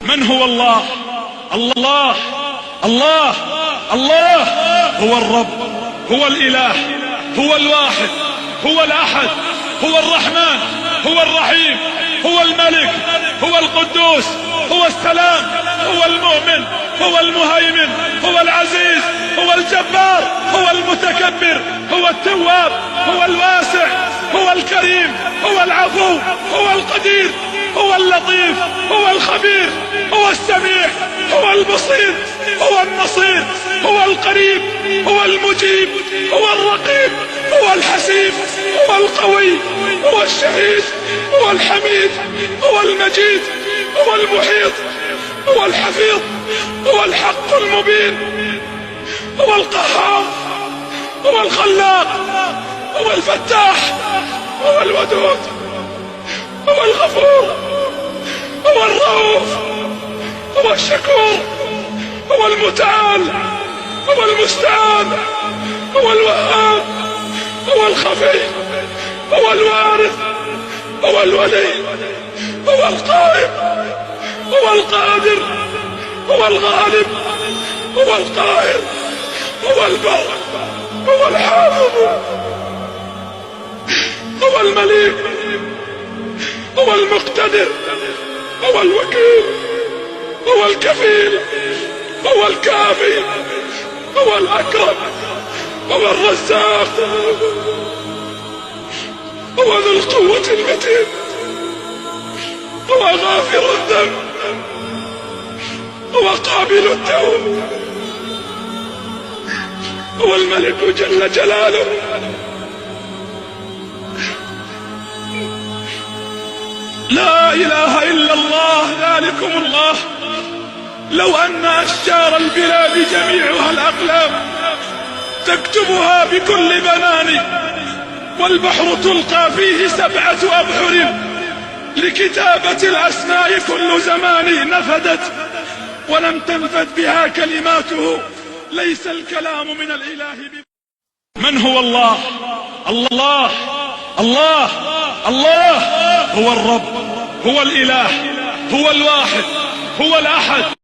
من هو الله؟ الله الله الله هو الرب، هو الإله، هو الواحد، هو الأحد، هو الرحمن، هو الرحيم، هو الملك، هو القدوس، هو السلام، هو المؤمن، هو المهيمن، هو العزيز، هو الجبار، هو المتكبر، هو التواب، هو الواسع، هو الكريم، هو العفو، هو القدير، هو اللطيف، هو الخبير، هو السميع، هو البصير، هو النصير، هو القريب، هو المجيب، هو الرقيب، هو الحسيب، هو القوي، هو الشهيد، هو الحميد، هو المجيد، هو المحيط، هو الحفيظ، هو الحق المبين، هو القهار، هو الخلاق، هو الفتاح، هو الودود، هو الغفور، هو الرؤوف، هو الشكور، هو المتعال، هو المستعان، هو الوهاب، هو الخفي، هو الوارث، هو الولي، هو القائم، هو القادر، هو الغالب، هو القاهر، هو البر، هو الحافظ، هو المليك، هو المقتدر، هو الوكيل، هو الكفيل، هو الكافي، هو الأكرم، هو الرزاق، هو ذو القوة المتين، هو غافر الذنب، هو قابل التوب، هو الملك جل جلاله. لا إله إلا الله، ذلكم الله. لو أن أشجار البلاد جميعها الأقلام تكتبها بكل بنان، والبحر تلقى فيه 7 أبحر لكتابة الأسماء كل زمان نفدت، ولم تنفد بها كلماته، ليس الكلام من الإله من هو الله؟ الله الله الله هو الرب، هو الإله، هو الواحد، هو الأحد.